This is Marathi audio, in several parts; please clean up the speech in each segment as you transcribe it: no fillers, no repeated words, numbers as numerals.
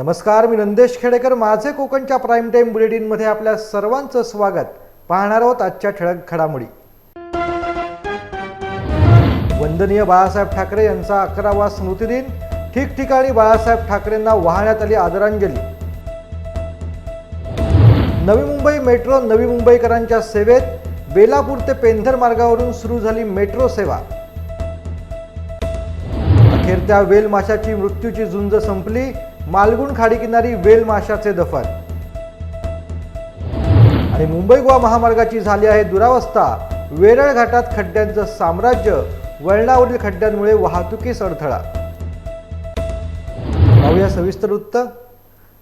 नमस्कार, मी नंदेश खेडेकर. माझे कोकणच्या प्राईम टाइम बुलेटिनमध्ये आपल्या सर्वांचं स्वागत. पाहणार आहोत आजच्या ठळक घडामोडी. वंदनीय बाळासाहेब ठाकरे यांचा 11वा स्मृतिदिन. ठिकठिकाणी बाळासाहेब ठाकरेंना वाहण्यात आली आदरांजली. नवी मुंबई मेट्रो नवी मुंबईकरांच्या सेवेत. बेलापूर ते पेंधर मार्गावरून सुरू झाली मेट्रो सेवा. अखेर त्या वेल माशाची मृत्यूची झुंज संपली. मालगुण खाडीकिनारी वेल माशाचे दफन. आणि मुंबई गोवा महामार्गाची झाली आहे दुरावस्था. वेरळ घाटात खड्ड्यांचं साम्राज्य. वळणावरील खड्ड्यांमुळे वाहतुकीस अडथळा. पाहूया सविस्तर वृत्त.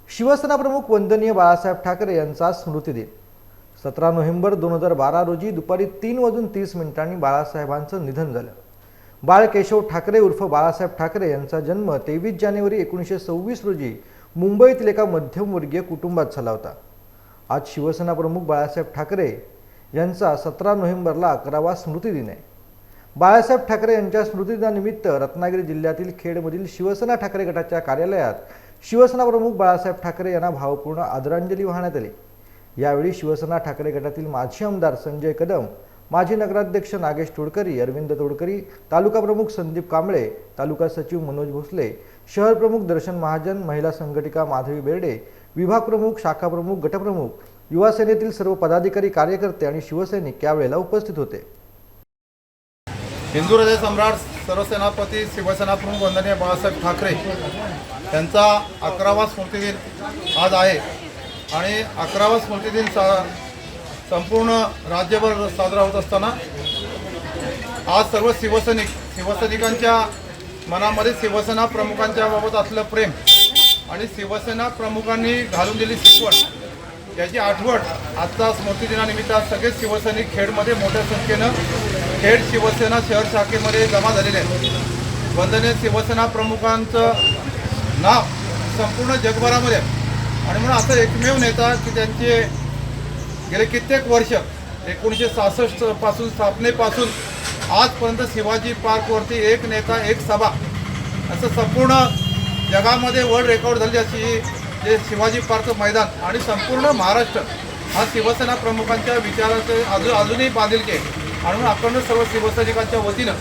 शिवसेना प्रमुख वंदनीय बाळासाहेब ठाकरे यांचा स्मृतिदिन. 17 नोव्हेंबर 2012 रोजी दुपारी 3:30 बाळासाहेबांचं निधन झालं. बाळ केशव ठाकरे उर्फ बाळासाहेब ठाकरे यांचा जन्म 23 जानेवारी 1926 रोजी मुंबईतील एका मध्यमवर्गीय कुटुंबात झाला होता. आज शिवसेना प्रमुख बाळासाहेब ठाकरे यांचा 17 नोव्हेंबरला 11वा स्मृतिदिन आहे. बाळासाहेब ठाकरे यांच्या स्मृतिदिनानिमित्त रत्नागिरी जिल्ह्यातील खेडमधील शिवसेना ठाकरे गटाच्या कार्यालयात शिवसेना प्रमुख बाळासाहेब ठाकरे यांना भावपूर्ण आदरांजली वाहण्यात आली. यावेळी शिवसेना ठाकरे गटातील माजी आमदार संजय कदम, माजी नगराध्यक्ष नागेश तोडकरी, अरविंद तोडकरी, तालुका प्रमुख संदीप कांबळे, तालुका सचिव मनोज भोसले, शहर प्रमुख दर्शन महाजन, महिला संघटिका माधवी बेर्डे, विभाग प्रमुख, शाखा प्रमुख, गटप्रमुख, युवा सेनेतील सर्व पदाधिकारी, कार्यकर्ते आणि शिवसैनिक यावेळेला उपस्थित होते. हिंदू हृदय सम्राट सर्वसेनापती शिवसेना प्रमुख वंदनीय बाळासाहेब ठाकरे यांचा 11वा स्मृतिदिन आज आहे आणि 11वा स्मृतिदिन संपूर्ण राज्यभर साजरा होत असताना आज सर्व शिवसैनिकांच्या मनामध्ये शिवसेना प्रमुखांच्या बाबत असलेलं प्रेम आणि शिवसेना प्रमुखांनी घालून दिली शिकवण याची आठवण आजचा स्मृतिदिनानिमित्त सगळे शिवसैनिक खेडमध्ये मोठ्या संख्येनं खेड शिवसेना शहर शाखेमध्ये जमा झालेले आहेत. वंदनीय शिवसेना प्रमुखांचं नाव संपूर्ण जगभरामध्ये आणि म्हणून असं एकमेव नेता की त्यांचे गेले कित्येक वर्ष 1966 पासून स्थापनेपासून आजपर्यंत शिवाजी पार्कवरती एक नेता एक सभा असं संपूर्ण जगामध्ये वर्ल्ड रेकॉर्ड झाली अशी जे शिवाजी पार्क मैदान आणि संपूर्ण महाराष्ट्र हा शिवसेना प्रमुखांच्या विचाराचे अजूनही बांधिलके आणि म्हणून आपण सर्व शिवसैनिकांच्या वतीनं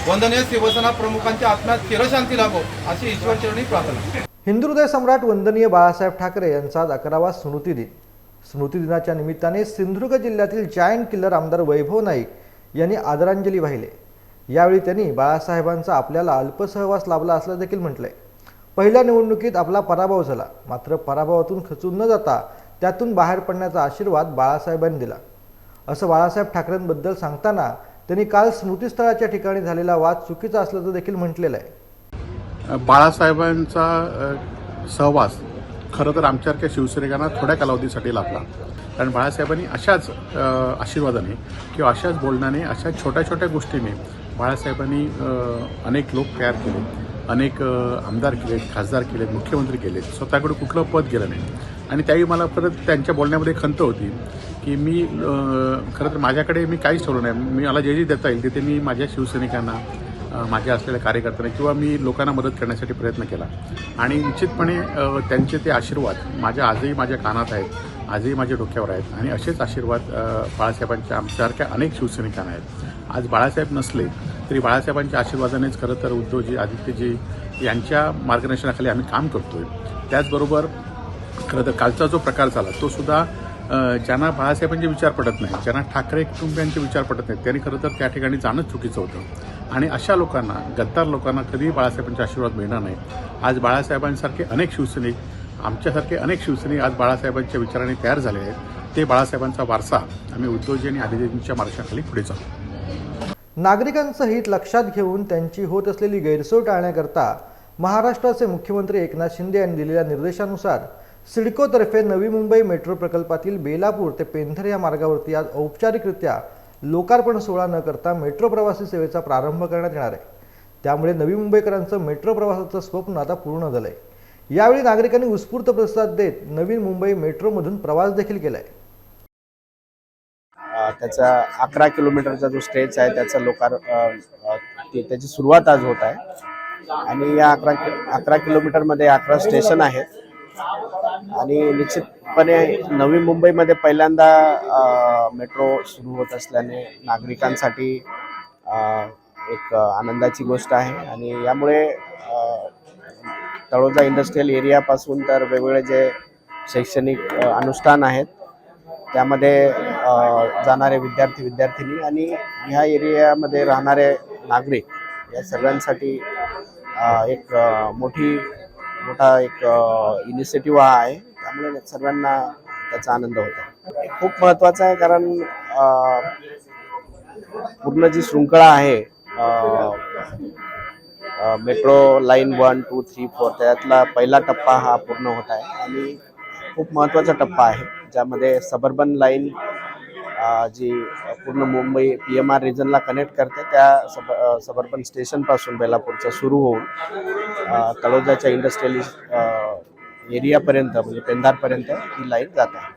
वंदनीय शिवसेना प्रमुखांच्या आत्म्यात चिरशांती लाभो अशी ईश्वरचरणी प्रार्थना. हिंदू हृदय सम्राट वंदनीय बाळासाहेब ठाकरे यांचा 11वा स्मृतिदिन. स्मृतिदिनाच्या निमित्ताने सिंधुदुर्ग जिल्ह्यातील जायंट किल्लर आमदार वैभव नाईक यांनी आदरांजली वाहिली. यावेळी त्यांनी बाळासाहेबांचा आपल्याला अल्प सहवास लाभला असल्याचं देखील म्हटलंय. पहिल्या निवडणुकीत आपला पराभव झाला, मात्र पराभवातून खचून न जाता त्यातून बाहेर पडण्याचा आशीर्वाद बाळासाहेबांनी दिला असं बाळासाहेब ठाकरेंबद्दल सांगताना त्यांनी काल स्मृतिस्थळाच्या ठिकाणी झालेला वाद चुकीचा असल्याचं देखील म्हटलेलं आहे. बाळासाहेबांचा सहवास खरं तर आमच्यासारख्या शिवसैनिकांना थोड्या कालावधीसाठी लाभला. कारण बाळासाहेबांनी अशाच आशीर्वादाने किंवा अशाच बोलण्याने अशा छोट्या छोट्या गोष्टीने बाळासाहेबांनी अनेक लोक तयार केले, अनेक आमदार केले, खासदार केले, मुख्यमंत्री केले. स्वतःकडे कुठलं पद गेलं नाही. आणि त्यावेळी मला परत त्यांच्या बोलण्यामध्ये खंत होती की मी खरं तर माझ्याकडे मी काहीच ठेवलं नाही. मला जे देता येईल ते मी माझ्या शिवसैनिकांना, माझ्या असलेल्या कार्यकर्त्यांना किंवा मी लोकांना मदत करण्यासाठी प्रयत्न केला. आणि निश्चितपणे त्यांचे ते आशीर्वाद आजही माझ्या कानात आहेत, आजही माझ्या डोक्यावर आहेत. आणि असेच आशीर्वाद बाळासाहेबांच्या आमच्यासारख्या अनेक शिवसैनिकांना आहेत. आज बाळासाहेब नसले तरी बाळासाहेबांच्या आशीर्वादानेच खरं तर उद्धवजी, आदित्यजी यांच्या मार्गदर्शनाखाली आम्ही काम करतोय. त्याचबरोबर खरं तर कालचा जो प्रकार झाला तो सुद्धा ज्यांना बाळासाहेबांचे विचार पडत नाही, ज्यांना ठाकरे कुटुंबियांचे विचार पडत नाहीत, त्यांनी खरं तर त्या ठिकाणी जाणंच चुकीचं होतं. आणि अशा लोकांना, गद्दार लोकांना कधीही बाळासाहेबांचे आशीर्वाद मिळणार नाही. आज बाळासाहेबांसारखे अनेक शिवसैनिक, आमच्यासारखे अनेक शिवसैनिक आज बाळासाहेबांच्या विचाराने तयार झाले आहेत. ते बाळासाहेबांचा वारसा आम्ही उद्धवजी आणि आदित्यजींच्या मार्गदर्शनाखाली पुढे जाऊ. नागरिकांचं हित लक्षात घेऊन त्यांची होत असलेली गैरसोय टाळण्याकरता महाराष्ट्राचे मुख्यमंत्री एकनाथ शिंदे यांनी दिलेल्या निर्देशानुसार सिडकोतर्फे नवी मुंबई मेट्रो प्रकल्पातील बेलापूर ते पेंधर या मार्गावरती आज औपचारिकरित्या लोकार्पण सोहळा न करता मेट्रो प्रवासी सेवेचा प्रारंभ करण्यात येणार आहे. त्यामुळे नवी मुंबईकरांचं मेट्रो प्रवासाचं स्वप्न आता पूर्ण झालंय. यावेळी नागरिकांनी उत्स्फूर्त प्रतिसाद देत नवी मुंबई मेट्रोमधून प्रवास देखील केलाय. त्याचा 11 किलोमीटरचा जो स्ट्रेच आहे त्याचा त्याची सुरुवात आज होत आहे. आणि या 11 किलोमीटरमध्ये 11 स्टेशन आहेत आणि निश्चितपणे नवी मुंबईमध्ये पहिल्यांदा मेट्रो सुरू होत असल्याने नागरिकांसाठी एक आनंदाची गोष्ट आहे आणि यामुळे तळोजा इंडस्ट्रियल एरियापासून तर वेगवेगळे जे शैक्षणिक अनुष्ठान आहेत त्यामध्ये जाणारे विद्यार्थिनी आणि ह्या एरियामध्ये राहणारे नागरिक या सगळ्यांसाठी एक मोठा एक इनिशिएटिव्ह हा आहे. त्यामुळे सर्वांना त्याचा आनंद होतो. खूप महत्त्वाचं आहे कारण पूर्ण जी शृंखला आहे मेट्रो लाईन 1, 2, 3, 4 त्यातला पहिला टप्पा हा पूर्ण होत आहे आणि खूप महत्त्वाचा टप्पा आहे ज्यामध्ये सबर्बन लाईन जी पूर्ण मुंबई PMR रिजनला कनेक्ट करते त्या सबर्बन स्टेशनपासून बेलापूरचं सुरू होऊन तळोजाच्या इंडस्ट्रियल एरियापर्यंत म्हणजे पेंधारपर्यंत ही लाईन जात आहे.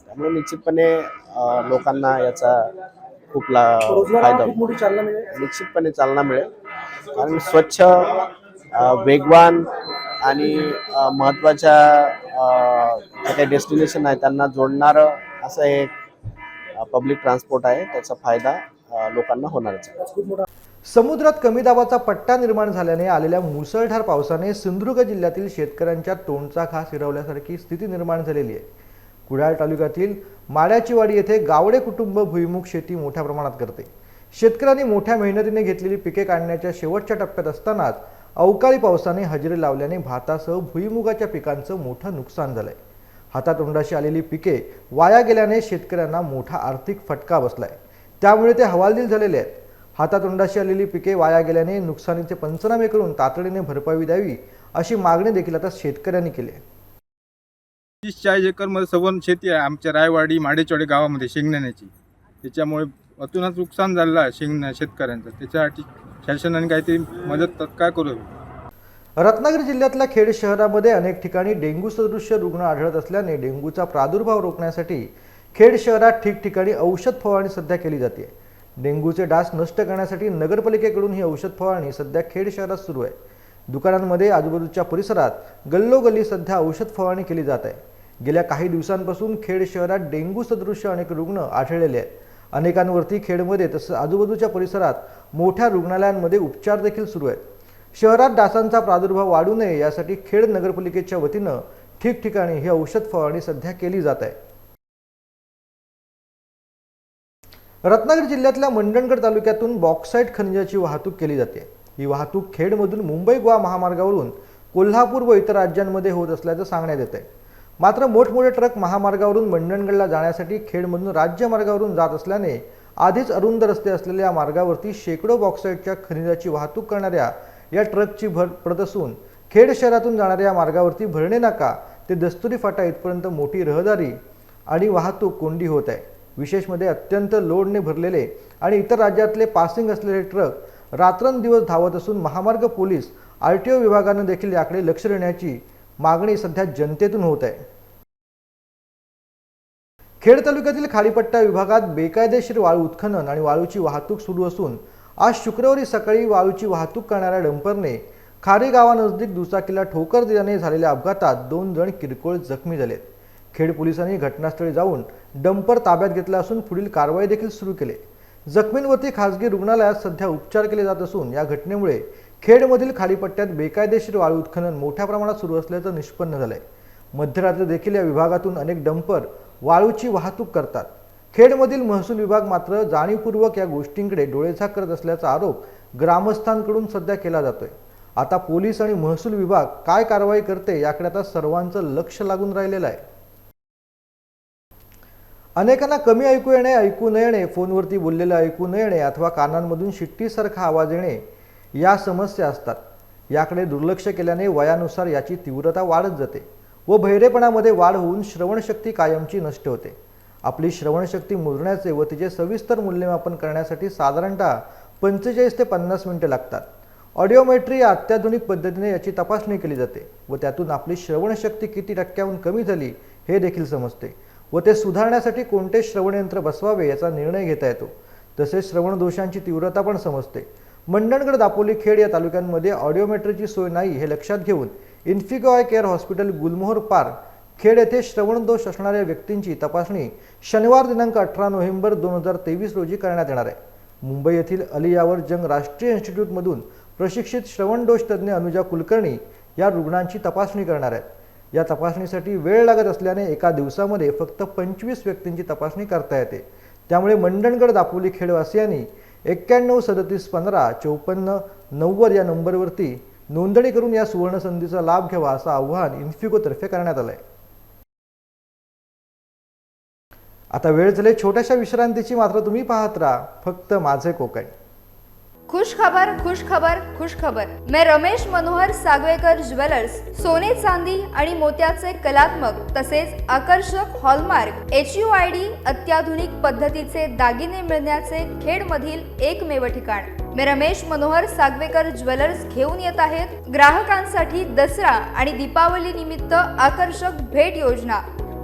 त्यामुळे निश्चितपणे लोकांना याचा खूप फायदा निश्चितपणे चालना मिळेल कारण स्वच्छ वेगवान आणि महत्त्वाच्या जे काही डेस्टिनेशन आहे त्यांना जोडणारं असं एक पब्लिक ट्रान्सपोर्ट आहे. त्याचा फायदा लोकांना होणारच आहे. समुद्रात कमी दाबाचा पट्टा निर्माण झाल्याने आलेल्या मुसळधार पावसाने सिंधुदुर्ग जिल्ह्यातील शेतकऱ्यांच्या तोंडचा घास हिरावल्यासारखी स्थिती निर्माण झालेली आहे. कुडाळ तालुक्यातील माड्याचीवाडी येथे गावडे कुटुंब भुईमुग शेती मोठ्या प्रमाणात करते. शेतकऱ्यांनी मोठ्या मेहनतीने घेतलेली पिके काढण्याच्या शेवटच्या टप्प्यात असतानाच अवकाळी पावसाने हजेरी लावल्याने भातासह भुईमुगाच्या पिकांचं मोठं नुकसान झालंय. हातातोंडाशी आलेली पिके वाया गेल्याने शेतकऱ्यांना मोठा आर्थिक फटका बसलाय. त्यामुळे ते हवालदिल झालेले आहेत. हातातोंडाशी आलेली पिके वाया गेल्याने नुकसानीचे पंचनामे करून तातडीने भरपाई द्यावी अशी मागणी देखील आता शेतकऱ्यांनी केली आहे. 30-40 एकरमध्ये सवन शेती आहे आमच्या रायवाडी माडेचोडे गावामध्ये शेंगदाण्याची. त्याच्यामुळे अतूनच नुकसान झालेलं आहे शेतकऱ्यांचं. त्याच्यासाठी शासनाने काहीतरी मदत तात्काळ करू. रत्नागिरी जिल्ह्यातल्या खेड शहरामध्ये अनेक ठिकाणी डेंग्यू सदृश्य रुग्ण आढळत असल्याने डेंग्यूचा प्रादुर्भाव रोखण्यासाठी खेड शहरात ठिकठिकाणी औषध फवारणी सध्या केली जाते. डेंग्यूचे डास नष्ट करण्यासाठी नगरपालिकेकडून ही औषध फवारणी सध्या खेड शहरात सुरू आहे. दुकानांमध्ये आजूबाजूच्या परिसरात गल्लोगल्ली सध्या औषध फवारणी केली जात आहे. गेल्या काही दिवसांपासून खेड शहरात डेंग्यू सदृश्य अनेक रुग्ण आढळलेले आहेत. अनेकांवरती खेडमध्ये तसंच आजूबाजूच्या परिसरात मोठ्या रुग्णालयांमध्ये उपचार देखील सुरू आहेत. शहरात डासांचा प्रादुर्भाव वाढू नये यासाठी खेड नगरपालिकेच्या वतीनं ठिकठिकाणी ही औषध फवारणी सध्या केली जात आहे. रत्नागिरी जिल्ह्यातल्या मंडणगड तालुक्यातून बॉक्साईट खनिजाची वाहतूक केली जाते. ही वाहतूक खेडमधून मुंबई गोवा महामार्गावरून कोल्हापूर व इतर राज्यांमध्ये होत असल्याचं सांगण्यात येत आहे. मात्र मोठमोठे ट्रक महामार्गावरून मंडणगडला जाण्यासाठी खेडमधून राज्यमार्गावरून जात असल्याने आधीच अरुंद रस्ते असलेल्या या मार्गावरती शेकडो बॉक्साईटच्या खनिजाची वाहतूक करणाऱ्या या ट्रकची भर पडत असून खेड शहरातून जाणाऱ्या या मार्गावरती भरणे नाका ते दस्तुरी फाटा इथपर्यंत मोठी रहदारी आणि वाहतूक कोंडी होत आहे. विशेष म्हणजे अत्यंत लोडने भरलेले आणि इतर राज्यातले पासिंग असलेले ट्रक रात्रंदिवस धावत असून महामार्ग पोलीस RTO विभागानं देखील याकडे लक्ष देण्याची मागणी सध्या जनतेतून होत आहे. खेड तालुक्यातील खाडीपट्टा विभागात बेकायदेशीर वाळू उत्खनन आणि वाळूची वाहतूक सुरू असून आज शुक्रवारी सकाळी वाळूची वाहतूक करणाऱ्या डंपरने खारी गावानजदीक दुचाकीला ठोकर दिल्याने झालेल्या अपघातात 2 जण किरकोळ जखमी झालेत. खेड पोलिसांनी घटनास्थळी जाऊन डंपर ताब्यात घेतला असून पुढील कारवाई देखील सुरू केली. जखमींवरती खासगी रुग्णालयात सध्या उपचार केले जात असून या घटनेमुळे खेडमधील खाडीपट्ट्यात बेकायदेशीर वाळू उत्खनन मोठ्या प्रमाणात सुरू असल्याचं निष्पन्न झालंय. मध्यरात्री देखील या विभागातून अनेक डंपर वाळूची वाहतूक करतात. खेडमधील महसूल विभाग मात्र जाणीवपूर्वक या गोष्टींकडे डोळेझाक करत असल्याचा आरोप ग्रामस्थांकडून सध्या केला जातोय. आता पोलीस आणि महसूल विभाग काय कारवाई करते याकडे आता सर्वांचं लक्ष लागून राहिलेलं आहे. अनेकांना कमी ऐकू येणे, ऐकू न येणे, फोनवरती बोललेलं ऐकू न येणे अथवा कानांमधून शिट्टीसारखा आवाज येणे या समस्या असतात. याकडे दुर्लक्ष केल्याने वयानुसार याची तीव्रता वाढत जाते व बहिरेपणामध्ये वाढ होऊन श्रवणशक्ती कायमची नष्ट होते. आपली श्रवणशक्ती मोजण्याचे व तिचे सविस्तर मूल्यमापन करण्यासाठी साधारणतः 45 ते 50 मिनिटे लागतात. ऑडिओमेट्री या अत्याधुनिक पद्धतीने याची तपासणी केली जाते व त्यातून आपली श्रवणशक्ती किती टक्क्याहून कमी झाली हे देखील समजते व ते सुधारण्यासाठी कोणते श्रवणयंत्र बसवावे याचा निर्णय घेता येतो. तसेच श्रवण दोषांची तीव्रता पण समजते. मंडणगड, दापोली, खेड या तालुक्यांमध्ये ऑडिओमेट्रीची सोय नाही हे लक्षात घेऊन इन्फिको आय केअर हॉस्पिटल, गुलमोहर पार्क, खेड येथे श्रवण दोष असणाऱ्या व्यक्तींची तपासणी शनिवार दिनांक 18 नोव्हेंबर 2023 रोजी करण्यात येणार आहे. मुंबई येथील अलियावर जंग राष्ट्रीय इन्स्टिट्यूटमधून प्रशिक्षित श्रवण दोष तज्ज्ञ अनुजा कुलकर्णी या रुग्णांची तपासणी करणार आहेत. या तपासणीसाठी वेळ लागत असल्याने एका दिवसामध्ये फक्त 25 व्यक्तींची तपासणी करता येते. त्यामुळे मंडणगड, दापोली, खेडवासियांनी 91 37 15 54 90 या नंबरवरती नोंदणी करून या सुवर्ण संधीचा लाभ घ्यावा असं आवाहन इन्फिकोतर्फे करण्यात आलं आहे. आता वेळ झाली छोट्याशा विश्रांतीची, मात्र तुम्ही पाहत राहा फक्त माझे कोकण. खुश खबर, खुश खबर, खुश खबर. मैं रमेश मनोहर सागवेकर ज्वेलर्स सोने, चांदी आणि मोत्याचे कलात्मक तसेच आकर्षक हॉलमार्क HUID अत्याधुनिक पद्धतीचे दागिने मिळण्याचे खेडमधील एकमेव ठिकाण. मैं रमेश मनोहर सागवेकर ज्वेलर्स घेऊन येत आहेत ग्राहकांसाठी दसरा आणि दीपावली निमित्त आकर्षक भेट योजना.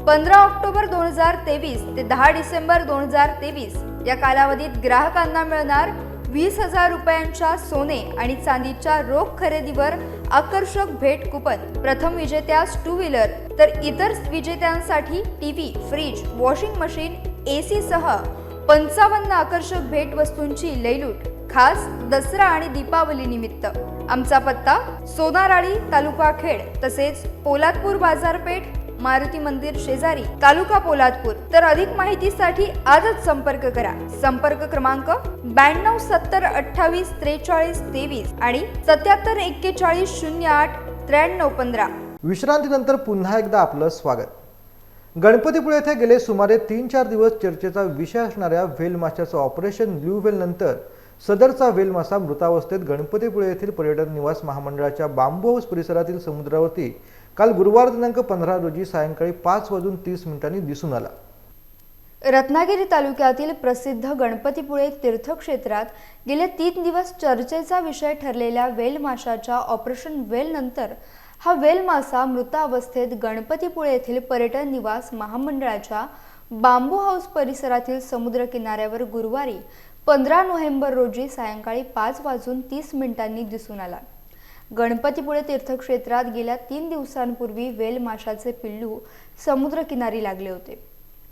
15 ऑक्टोबर 2023 ते 10 डिसेंबर 2023 या कालावधीत ग्राहकांना मिळणार 20,000 रुपयांच्या सोने आणि चांदीच्या रोख खरेदीवर आकर्षक भेट कुपन. प्रथम विजेत्यास 2 व्हीलर तर इतर विजेत्यांसाठी TV, fridge, washing machine, AC सह 55 आकर्षक भेट वस्तूंची लयलूट खास दसरा आणि दीपावली निमित्त. आमचा पत्ता सोनाराळी, तालुका खेड, तसेच पोलादपूर बाजारपेठ, मारुती मंदिर शेजारी, तालुका पोलादपूर. तर अधिक माहितीसाठी आजच संपर्क करा. संपर्क क्रमांक 92 70 28 43 23 आणि 77 41 08 93 15. विश्रांतीनंतर पुन्हा एकदा आपलं स्वागत. गणपतीपुळे येथे गेले सुमारे 3-4 दिवस चर्चेचा विषय असणाऱ्या व्हेल माशाचं ऑपरेशन ब्ल्यू व्हेल नंतर सदरचा व्हेल मासा मृतावस्थेत गणपतीपुळे येथील पर्यटन निवास महामंडळाच्या बांबू हाऊस परिसरातील समुद्रावरती काल गुरुवार दिनांक 15 रोजी सायंकाळी 5:30 दिसून आला. रत्नागिरी तालुक्यातील प्रसिद्ध गणपतीपुळे तीर्थक्षेत्रात गेले 3 दिवस चर्चेचा विषय ठरलेल्या व्हेल माशाच्या ऑपरेशन व्हेल नंतर हा व्हेल मासा मृतावस्थेत गणपतीपुळे येथील पर्यटन निवास महामंडळाच्या बांबू हाऊस परिसरातील समुद्र किनाऱ्यावर गुरुवारी 15 नोव्हेंबर रोजी सायंकाळी 5:30 दिसून आला. गणपतीपुळे तीर्थक्षेत्रात गेल्या 3 दिवसांपूर्वी व्हेल माशाचे पिल्लू समुद्रकिनारी लागले होते.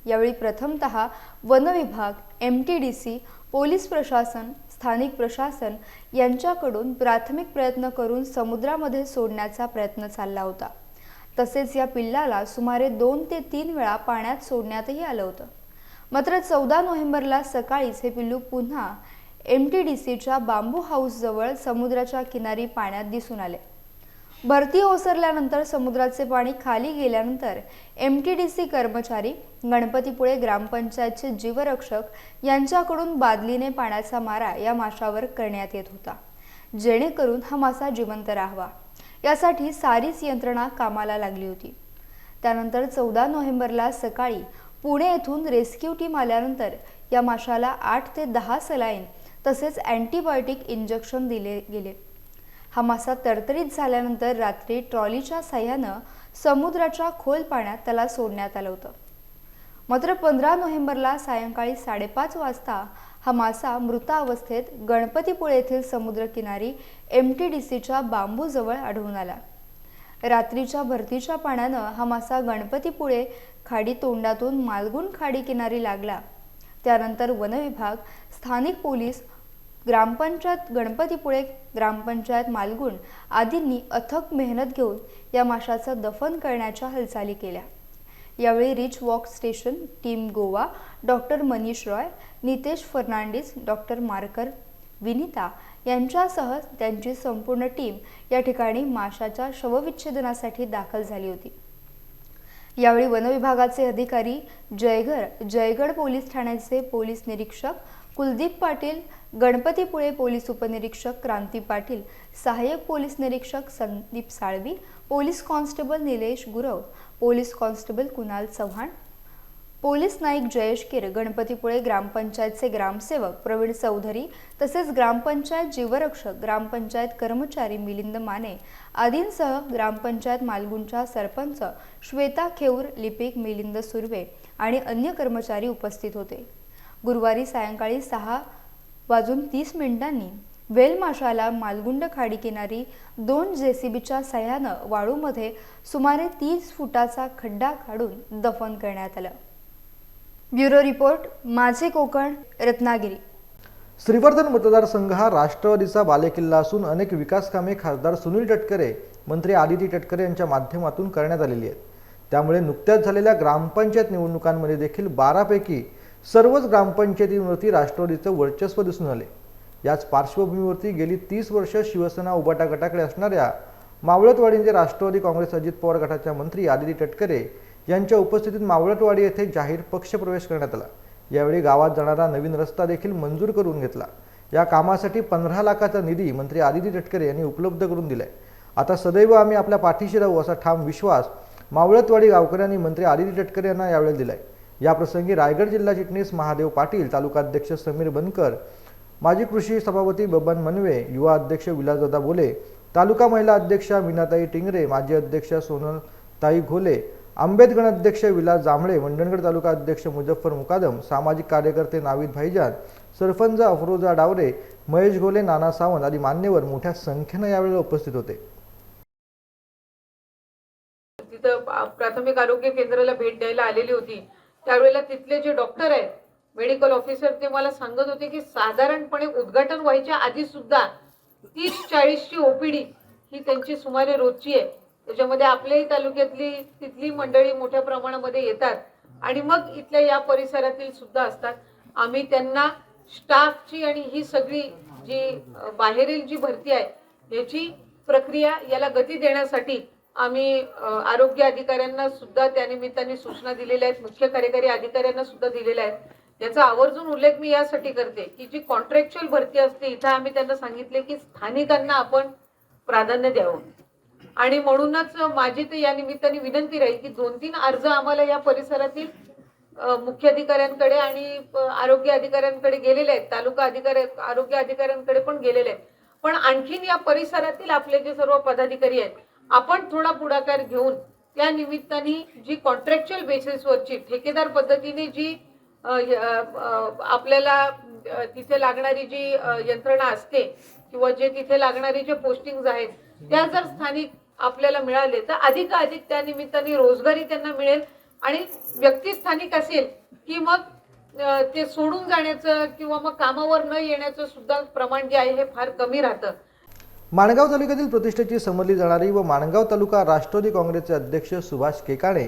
यावेळी प्रथमतः वन विभाग, MTDC, पोलीस प्रशासन, स्थानिक प्रशासन यांच्याकडून प्राथमिक प्रयत्न करून समुद्रामध्ये सोडण्याचा प्रयत्न चालला होता. तसेच या पिल्लाला सुमारे 2 ते 3 वेळा पाण्यात सोडण्यातही आलं होतं. मात्र 14 नोव्हेंबरला सकाळीच हे पिल्लू पुन्हा MTDCच्या बांबू हाऊस जवळ समुद्राच्या किनारी पाण्यात दिसून आले. भरती ओसरल्यानंतर समुद्राचे पाणी खाली गेल्यानंतर MTDC कर्मचारी, गणपतीपुळे ग्रामपंचायतचे जीवरक्षक यांच्याकडून बादलीने पाण्याचा मारा या माशावर करण्यात येत होता, जेणेकरून हा मासा जिवंत राहावा यासाठी सारीच यंत्रणा कामाला लागली होती. त्यानंतर 14 नोव्हेंबरला सकाळी पुणे येथून रेस्क्यू टीम आल्यानंतर या माशाला 8 ते 10 सलाईन तसेच अँटीबायोटिक इंजेक्शन दिले गेले. हा मासा तरतरीत झाल्यानंतर रात्री ट्रॉलीच्या साह्यानं समुद्राच्या खोल पाण्यात त्याला सोडण्यात आलं होतं. मात्र 15 नोव्हेंबरला सायंकाळी 5:30 वाजता हा मासा मृतावस्थेत गणपतीपुळे येथील समुद्रकिनारी MTDCच्या बांबूजवळ आढळून आला. रात्रीच्या भरतीच्या पाण्यानं हा मासा गणपतीपुळे खाडी तोंडातून मालगुण खाडी किनारी लागला. त्यानंतर वन विभाग, स्थानिक पोलीस, ग्रामपंचायत गणपतीपुळे, ग्रामपंचायत मालगुण आदींनी अथक मेहनत घेऊन या माशाचं दफन करण्याच्या हालचाली केल्या. यावेळी rich walk station team Goa, doctor Manish Roy, Nitesh Fernandes, doctor Markar, Vinita यांच्यासह त्यांची संपूर्ण टीम या ठिकाणी माशाच्या शवविच्छेदनासाठी दाखल झाली होती. यावेळी वन विभागाचे अधिकारी जयगड पोलीस ठाण्याचे पोलीस निरीक्षक कुलदीप पाटील, गणपतीपुळे पोलीस उपनिरीक्षक क्रांती पाटील, सहाय्यक पोलीस निरीक्षक Sandeep Salvi, police constable Nilesh Gurav, police constable Kunal Chavan, police Naik Jayesh किर, गणपतीपुळे ग्रामपंचायतचे ग्रामसेवक प्रवीण चौधरी तसेच ग्रामपंचायत जीवरक्षक, ग्रामपंचायत कर्मचारी मिलिंद माने आदींसह ग्रामपंचायत मालगुणच्या सरपंच श्वेता खेऊर, लिपिक मिलिंद सुर्वे आणि अन्य कर्मचारी उपस्थित होते. गुरुवारी सायंकाळी 6:30 व्हेल माशाला मालगुंड खाडी किनारी 2 JCBच्या सहाय्यानं वाळूमध्ये सुमारे 30 फुटाचा खड्डा काढून दफन करण्यात आलं. ब्युरो रिपोर्ट, माझे कोकण, रत्नागिरी. श्रीवर्धन मतदारसंघ हा राष्ट्रवादीचा बालेकिल्ला असून अनेक विकास कामे खासदार सुनील तटकरे, मंत्री आदिती तटकरे यांच्या माध्यमातून करण्यात आलेली आहेत. त्यामुळे नुकत्याच झालेल्या ग्रामपंचायत निवडणुकांमध्ये देखील 12 पैकी सर्वच ग्रामपंचायतींवरती राष्ट्रवादीचं वर्चस्व दिसून आले. याच पार्श्वभूमीवरती गेली 30 वर्ष शिवसेना उबाटा गटाकडे असणाऱ्या मावळतवाडीचे राष्ट्रवादी काँग्रेस अजित पवार गटाच्या मंत्री आदिती तटकरे यांच्या उपस्थितीत मावळतवाडी येथे जाहीर पक्षप्रवेश करण्यात आला. यावेळी गावात जाणारा नवीन रस्ता देखील मंजूर करून घेतला. या कामासाठी 15 लाखाचा निधी मंत्री आदिती तटकरे यांनी उपलब्ध करून दिलाय. आता सदैव आम्ही आपल्या पाठीशी राहू असा ठाम विश्वास मावळतवाडी गावकऱ्यांनी मंत्री आदिती तटकरे यांना यावेळी दिलाय. या प्रसंगी रायगड जिल्हा चिटणीस महादेव पाटील, तालुका अध्यक्ष समीर बनकर, माजी कृषी सभापती बबन मनवे, युवा अध्यक्ष विलासदादा बोले, तालुका महिला अध्यक्षा मीनाताई टिंगरे, माजी अध्यक्ष सोनलताई घोले, आंबेडकर अध्यक्ष विलास जांभळे, मंडणगड तालुका अध्यक्ष मुजफ्फर मुकादम, सामाजिक कार्यकर्ते नावीद भाईजान, सरपंच अफरोजा डावरे, महेश घोले, नाना सावंत आदी मान्यवर मोठ्या संख्येने यावेळी उपस्थित होते. तिथं प्राथमिक आरोग्य केंद्राला भेट द्यायला आलेली होती. त्यावेळेला तिथले जे डॉक्टर आहेत, मेडिकल ऑफिसर, ते मला सांगत होते की साधारणपणे उद्घाटन व्हायच्या आधी सुद्धा 30-40ची ओपीडी ही त्यांची सुमारे रोजची आहे. त्याच्यामध्ये आपल्याही तालुक्यातली तिथली मंडळी मोठ्या प्रमाणामध्ये येतात आणि मग इथल्या या परिसरातील सुद्धा असतात. आम्ही त्यांना स्टाफची आणि ही सगळी जी बाहेरील जी भरती आहे याची प्रक्रिया याला गती देण्यासाठी आम्ही आरोग्य अधिकाऱ्यांना सुद्धा त्यानिमित्ताने सूचना दिलेल्या आहेत, मुख्य कार्यकारी अधिकाऱ्यांना सुद्धा दिलेल्या आहेत. याचा आवर्जून उल्लेख मी यासाठी करते की जी कॉन्ट्रॅक्च्युअल भरती असते इथं आम्ही त्यांना सांगितले की स्थानिकांना आपण प्राधान्य द्यावं आणि म्हणूनच माझी तर या निमित्ताने विनंती राहील की 2-3 अर्ज आम्हाला या परिसरातील मुख्य अधिकाऱ्यांकडे आणि आरोग्य अधिकाऱ्यांकडे गेलेले आहेत, तालुका आरोग्य अधिकाऱ्यांकडे पण गेलेले आहेत. पण आणखीन या परिसरातील आपले जे सर्व पदाधिकारी आहेत, आपण थोडा पुढाकार घेऊन त्या निमित्ताने जी कॉन्ट्रॅक्च्युअल बेसिसवरची ठेकेदार पद्धतीने जी आपल्याला तिथे लागणारी जी यंत्रणा असते किंवा जे तिथे लागणारी जे पोस्टिंग्स आहेत त्या जर स्थानिक आपल्याला मिळाले तर अधिकाधिक त्या निमित्ताने रोजगारी त्यांना मिळेल आणि व्यक्ती स्थानिक असेल की मग ते सोडून जाण्याचं किंवा मग कामावर न येण्याचं सुद्धा प्रमाण जे आहे हे फार कमी राहतं. माणगाव तालुक्यातील प्रतिष्ठेची समजली जाणारी व माणगाव तालुका राष्ट्रवादी काँग्रेसचे अध्यक्ष सुभाष केकाणे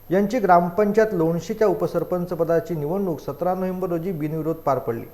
यांची ग्रामपंचायत लोणशीच्या उपसरपंच पदाची निवडणूक 17 नोव्हेंबर रोजी बिनविरोध पार पडली.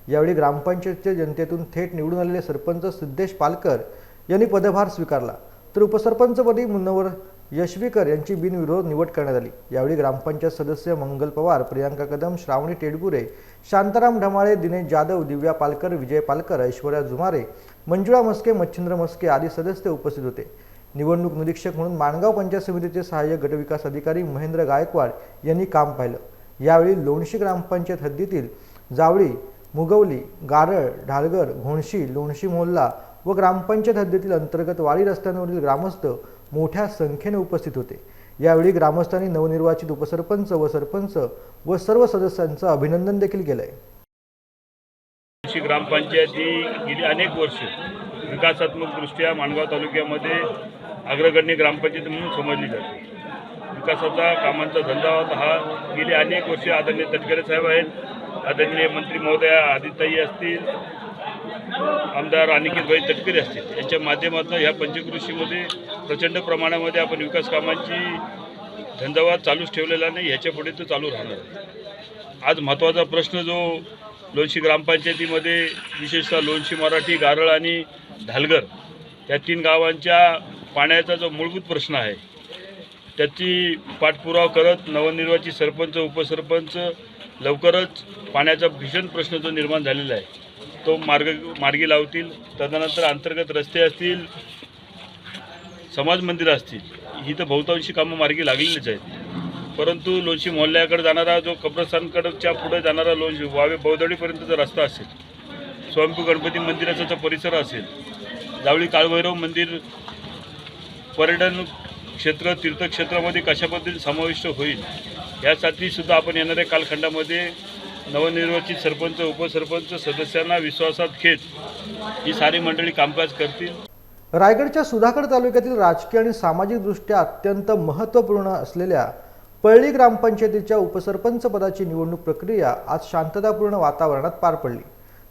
यावेळी ग्रामपंचायतचे जनतेतून थेट निवडून आलेले सरपंच सिद्धेश पालकर यांनी पदभार स्वीकारला, तर उपसरपंचपदी मुन्नवर यशवीकर यांची बिनविरोध निवड करण्यात आली. यावेळी ग्रामपंचायत सदस्य मंगल पवार, प्रियांका कदम, श्रावणी टेडगुरे, शांताराम ढमाळे, दिनेश जाधव, दिव्या पालकर, विजय पालकर, ऐश्वर्या जुमारे, मंजुळा मस्के, मच्छिंद्र मस्के आदी सदस्य उपस्थित होते. निवडणूक निरीक्षक म्हणून माणगाव पंचायत समितीचे सहाय्यक गटविकास अधिकारी महेंद्र गायकवाड यांनी काम पाहिलं. यावेळी लोणशी ग्रामपंचायत हद्दीतील जावळी, मुगवली, गारळ, ढालगर, घोणशी, लोणशी मोहल्ला व ग्रामपंचायत हद्दीतील अंतर्गत वाडी रस्त्यांवरील ग्रामस्थ मोठ्या संख्येने उपस्थित होते. यावेळी ग्रामस्थांनी नवनिर्वाचित उपसरपंच व सरपंच व सर्व सदस्यांचं अभिनंदन देखील केलंय. ग्रामपंचायत ही गेली अनेक वर्ष विकासात्मक दृष्ट्या माणगाव तालुक्यामध्ये अग्रगण्य ग्रामपंचायत म्हणून समजली जाते. विकासाचा कामांचा धंदा हा गेली अनेक वर्ष आदरणीय तटकरे साहेब आहेत, आदरणीय मंत्री महोदय आदिताई असतील, आमदार अनिकेतभाई तटकरे असतील, यांच्या माध्यमातून ह्या पंचकृषीमध्ये प्रचंड प्रमाणामध्ये आपण विकास कामांची धंदावाद चालूच ठेवलेला नाही, ह्याच्या पुढे तो चालू राहणार आहे. आज महत्त्वाचा प्रश्न जो लोणशी ग्रामपंचायतीमध्ये विशेषतः लोणशी मराठी, गारळ आणि ढालगर या 3 गावांच्या पाण्याचा जो मूलभूत प्रश्न आहे त्याची पाठपुरावा करत नवनिर्वाचित सरपंच, उपसरपंच लवकरच पाण्याचा भीषण प्रश्न जो निर्माण झालेला आहे तो मार्गी लावतील. तदनंतर अंतर्गत रस्ते असतील, समाज मंदिरं असतील, ही तर बहुतांशी कामं मार्गी लागलेलीच आहेत. परंतु लोणशी मोहल्ल्याकडे जाणारा जो कब्रस्तानकडच्या पुढे जाणारा लोणशी वावे बौदडीपर्यंतचा रस्ता असेल, स्वयंभू गणपती मंदिराचा जो परिसर असेल, जावळी काळभैरव मंदिर पर्यटन क्षेत्र, तीर्थक्षेत्रामध्ये कशा पद्धतीने समाविष्ट होईल यासाठी सुद्धा आपण येणाऱ्या कालखंडामध्ये नवनिर्वाचित सरपंच, उपसरपंच, सदस्यांना विश्वासात घेत ही सारी मंडळी कामकाज करतील. रायगडच्या सुधागड तालुक्यातील राजकीय आणि सामाजिकदृष्ट्या अत्यंत महत्त्वपूर्ण असलेल्या पळली ग्रामपंचायतीच्या उपसरपंच पदाची निवडणूक प्रक्रिया आज शांततापूर्ण वातावरणात पार पडली.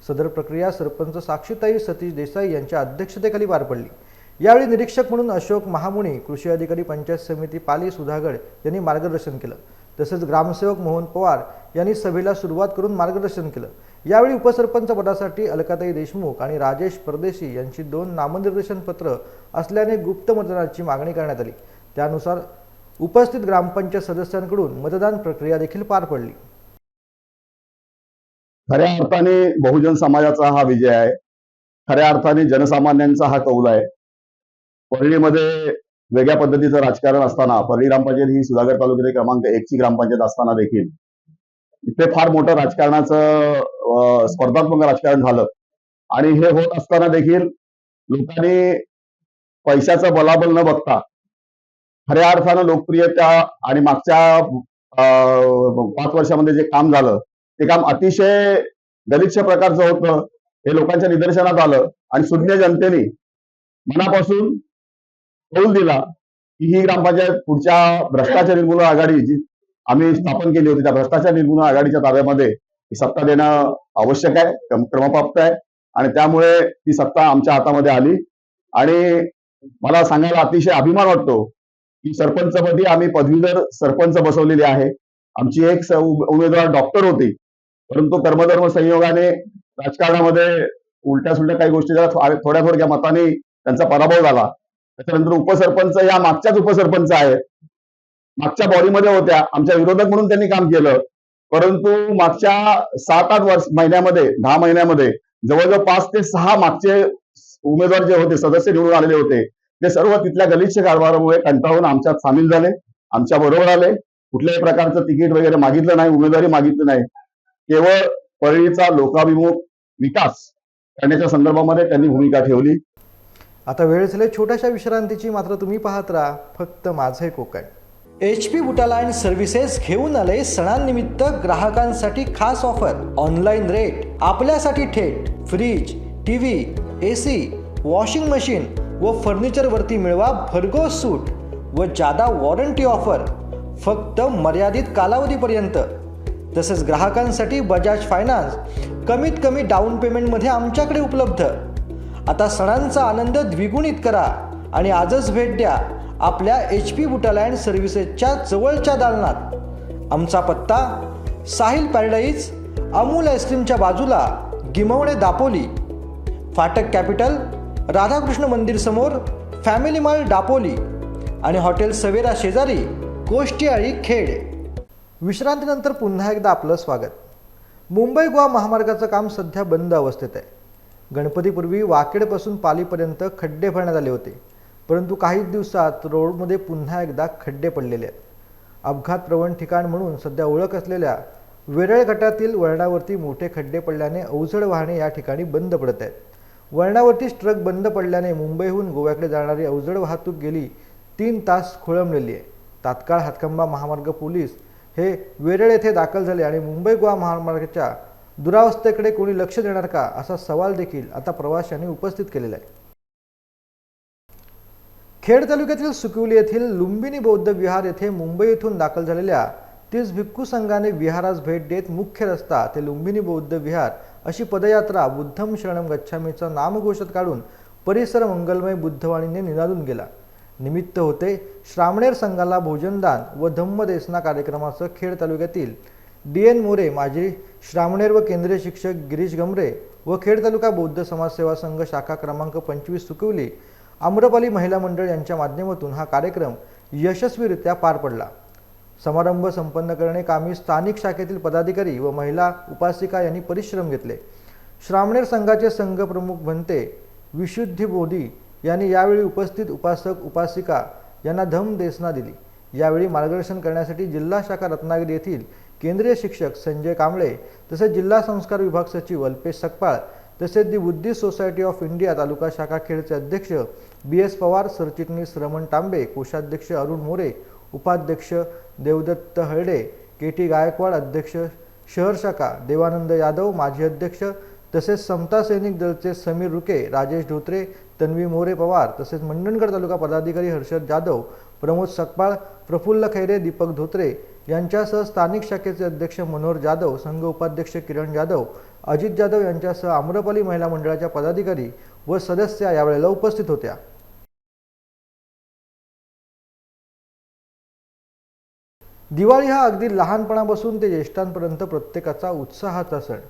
सदर प्रक्रिया सरपंच साक्षीताई सतीश देसाई यांच्या अध्यक्षतेखाली पार पडली. यावेळी निरीक्षक म्हणून अशोक महामुनी, कृषी अधिकारी, पंचायत समिती पाली सुधागड यांनी मार्गदर्शन केलं. तसेच ग्रामसेवक मोहन पवार यांनी सभेला सुरुवात करून मार्गदर्शन केलं. यावेळी उपसरपंच पदासाठी अलकाताई देशमुख आणि राजेश परदेशी यांची 2 नामनिर्देशन पत्र असल्याने गुप्त मतदानाची मागणी करण्यात आली. त्यानुसार उपस्थित ग्रामपंचायत सदस्यांकडून मतदान प्रक्रिया देखील पार पडली. खऱ्या अर्थाने बहुजन समाजाचा हा विजय आहे. खऱ्या अर्थाने जनसामान्यांचा हा कौल आहे. परळीमध्ये वेगळ्या पद्धतीचं राजकारण असताना, परळी ग्रामपंचायत ही सुधागड तालुक्यातील क्रमांक 1 ची ग्रामपंचायत असताना देखील इथे फार मोठं राजकारणाचं स्पर्धात्मक राजकारण झालं आणि हे होत असताना देखील लोकांनी पैशाचं बलाबल न बघता खऱ्या अर्थानं लोकप्रियता आणि मागच्या 5 वर्षामध्ये जे काम झालं ते काम अतिशय गलिच्छ प्रकारचं होतं. हे लोकांच्या निदर्शनात आलं आणि सुज्ञ जनतेने मनापासून कौल दिला की ही ग्रामपंचायत पुढच्या भ्रष्टाचार निर्मूलन आघाडी जी आम्ही स्थापन केली होती त्या भ्रष्टाचार निर्मूलन आघाडीच्या ताब्यामध्ये ही सत्ता देणं आवश्यक आहे, क्रमप्राप्त आहे आणि त्यामुळे ती सत्ता आमच्या हातामध्ये आली. आणि मला सांगायला अतिशय अभिमान वाटतो की सरपंचपदी आम्ही पदवीधर सरपंच बसवलेले आहे. आमची एक उमेदवार डॉक्टर होती, परंतु कर्मधर्म संयोगाने राजकारणामध्ये उलट्या सुलट्या काही गोष्टी झाल्या, थोड्या थोड्या मताने त्यांचा पराभव झाला. त्याच्यानंतर उपसरपंच या मागच्याच उपसरपंच आहेत, मागच्या बॉडीमध्ये होत्या, आमच्या विरोधक म्हणून त्यांनी काम केलं. परंतु मागच्या 7-8 महिन्यामध्ये 10 महिन्यामध्ये जवळजवळ 5 ते 6 मागचे उमेदवार जे होते, सदस्य निवडून आलेले होते, ते सर्व तिथल्या गलिच्छ कारभारामुळे कंटाळून आमच्यात सामील झाले, आमच्या बरोबर आले. कुठल्याही प्रकारचं तिकीट वगैरे मागितलं नाही, उमेदवारी मागितली नाही. केवळ परळीचा लोकाभिमुख विकास करण्याच्या संदर्भामध्ये त्यांनी भूमिका ठेवली. आता वेळ झाली छोट्याशा विश्रांतीची, मात्र तुम्ही पाहत राहा फक्त माझे कोकण. HP बुटालाइन सर्व्हिसेस घेऊन आले सणांनिमित्त ग्राहकांसाठी खास ऑफर. ऑनलाईन रेट आपल्यासाठी थेट. Fridge, TV, AC, washing machine व फर्निचरवरती मिळवा भरघोस सूट व जादा वॉरंटी ऑफर फक्त मर्यादित कालावधीपर्यंत. तसेच ग्राहकांसाठी बजाज फायनान्स कमीत कमी डाऊन पेमेंटमध्ये आमच्याकडे उपलब्ध. आता सणांचा आनंद द्विगुणित करा आणि आजच भेट द्या आपल्या HP बुटालाइन सर्व्हिसेसच्या जवळच्या दालनात. आमचा पत्ता साहिल पॅराडाईज, अमूल आईस्क्रीमच्या बाजूला, गिमवणे, दापोली. फाटक कॅपिटल, राधाकृष्ण मंदिर समोर, फॅमिली मॉल दापोली आणि हॉटेल सवेरा शेजारी, कोष्टीआळी, खेड. विश्रांतीनंतर पुन्हा एकदा आपलं स्वागत. मुंबई गोवा महामार्गाचं काम सध्या बंद अवस्थेत आहे. गणपतीपूर्वी वाकेडपासून पालीपर्यंत खड्डे भरण्यात आले होते, परंतु काही दिवसात रोडमध्ये पुन्हा एकदा खड्डे पडलेले आहेत. अपघात प्रवण ठिकाण म्हणून सध्या ओळख असलेल्या वेरळ गटातील वळणावरती मोठे खड्डे पडल्याने अवजड वाहने या ठिकाणी बंद पडत आहेत. वळणावरतीच ट्रक बंद पडल्याने मुंबईहून गोव्याकडे जाणारी अवजड वाहतूक गेली 3 तास खोळंबलेली आहे. तात्काळ हातखंबा महामार्ग पोलीस हे वेरळ येथे दाखल झाले आणि मुंबई गोवा महामार्गाच्या दुरावस्थेकडे कोणी लक्ष देणार का असा सवाल देखील आता प्रवाशांनी उपस्थित केलेला आहे. खेड तालुक्यातील सुकिवली येथील लुंबिनी बौद्ध विहार येथे मुंबई येथून दाखल झालेल्या 30 भिक्खू संघाने विहारास भेट देत मुख्य रस्ता ते लुंबिनी बौद्ध विहार अशी पदयात्रा बुद्धम शरणम गच्छामीचा नामघोषित काढून परिसर मंगलमय बुद्धवाणीने निनादून गेला. निमित्त होते श्रामणेर संघाला भोजनदान व धम्मदेसना कार्यक्रमाचं खेड तालुक्यातील DN मोरे, माजी श्रामणेर व केंद्रीय शिक्षक गिरीश गमरे व खेड तालुका बौद्ध समाजसेवा संघ शाखा क्रमांक 25 सुकिवली, आम्रपाली महिला मंडळ यांच्या माध्यमातून हा कार्यक्रम यशस्वीरित्या पार पडला. समारंभ संपन्न करणे कामी स्थानिक शाखेतील पदाधिकारी व महिला उपासिका यांनी परिश्रम घेतले. श्रामणेर संघाचे संघ प्रमुख भंते विशुद्धी बोधी यांनी यावेळी उपस्थित उपासक उपासिका यांना धम्मदेसना दिली. यावेळी मार्गदर्शन करण्यासाठी जिल्हा शाखा रत्नागिरी येथील केंद्रीय शिक्षक संजय कांबळे, तसेच जिल्हा संस्कार विभाग सचिव अल्पेश सकपाळ, तसेच the Buddhist society of India taluka शाखा खेडचे अध्यक्ष BS पवार, सरचिटणीस रमण तांबे, कोषाध्यक्ष अरुण मोरे, उपाध्यक्ष देवदत्त हळडे, KT गायकवाड, अध्यक्ष शहर शाखा देवानंद यादव, माजी अध्यक्ष, तसेच समता सैनिक दलचे समीर रुके, राजेश धोत्रे, तन्वी मोरे पवार, तसेच मंडणगड तालुका पदाधिकारी हर्षद जाधव, प्रमोद सकपाळ, प्रफुल्ल खैरे, दीपक धोत्रे यांच्यासह स्थानिक शाखेचे अध्यक्ष मनोहर जाधव, संघ उपाध्यक्ष किरण जाधव, अजित जाधव यांच्यासह आम्रपाली महिला मंडळाच्या पदाधिकारी व सदस्या यावेळेला उपस्थित होत्या. दिवाळी हा अगदी लहानपणापासून ते ज्येष्ठांपर्यंत प्रत्येकाचा उत्साहाचा सण.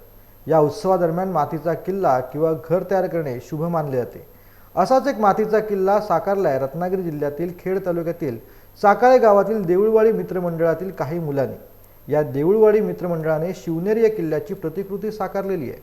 या उत्सवादरम्यान मातीचा किल्ला किंवा घर तयार करणे शुभ मानले जाते. असाच एक मातीचा किल्ला साकारला आहे रत्नागिरी जिल्ह्यातील खेड तालुक्यातील साकाळे गावातील देऊळवाडी मित्रमंडळातील काही मुलांनी. या देऊळवाडी मित्रमंडळाने शिवनेरी या किल्ल्याची प्रतिकृती साकारलेली आहे.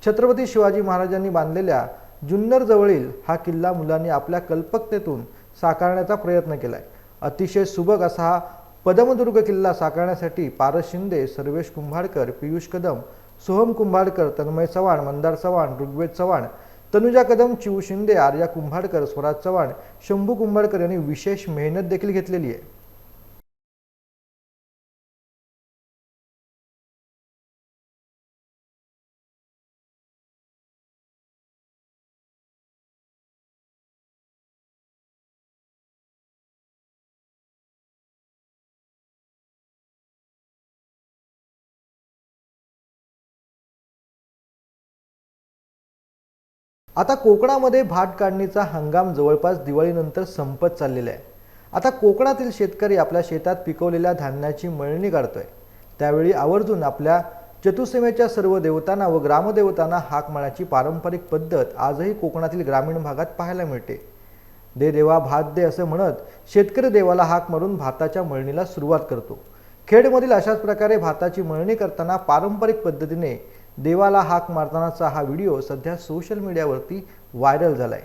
छत्रपती शिवाजी महाराजांनी बांधलेल्या जुन्नर जवळील हा किल्ला मुलांनी आपल्या कल्पकतेतून साकारण्याचा प्रयत्न केलाय. अतिशय सुबक असा हा पदमदुर्ग किल्ला साकारण्यासाठी पारस शिंदे, सर्वेश कुंभारकर, पियुष कदम, सोहम कुंभारकर, तन्मय चव्हाण, मंदार चव्हाण, ऋग्वेद चव्हाण, तनुजा कदम, चिऊ शिंदे, आर्या कुंभारकर, स्वराज चव्हाण, शंभू कुंभारकर यांनी विशेष मेहनत देखील घेतलेली आहे. आता कोकणामध्ये भात काढणीचा हंगाम जवळपास दिवाळीनंतर संपत चाललेला आहे. आता कोकणातील शेतकरी आपल्या शेतात पिकवलेल्या धान्याची मळणी काढतोय. त्यावेळी आवर्जून आपल्या चतुसीमेच्या सर्व देवतांना व ग्रामदेवतांना हाक मारण्याची पारंपरिक पद्धत आजही कोकणातील ग्रामीण भागात पाहायला मिळते. दे देवा भात दे असं म्हणत शेतकरी देवाला हाक मारून भाताच्या मळणीला सुरुवात करतो. खेडमधील अशाच प्रकारे भाताची मळणी करताना पारंपरिक पद्धतीने देवाला हाक मारतानाचा हा व्हिडिओ सध्या सोशल मीडियावरती व्हायरल झालाय.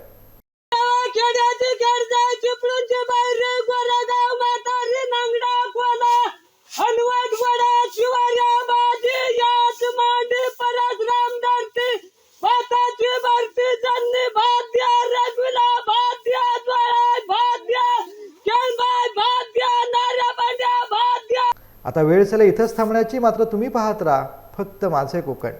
आता वेळ झाली इथंच थांबण्याची, मात्र तुम्ही पाहत राहा फक्त माझे कोकण.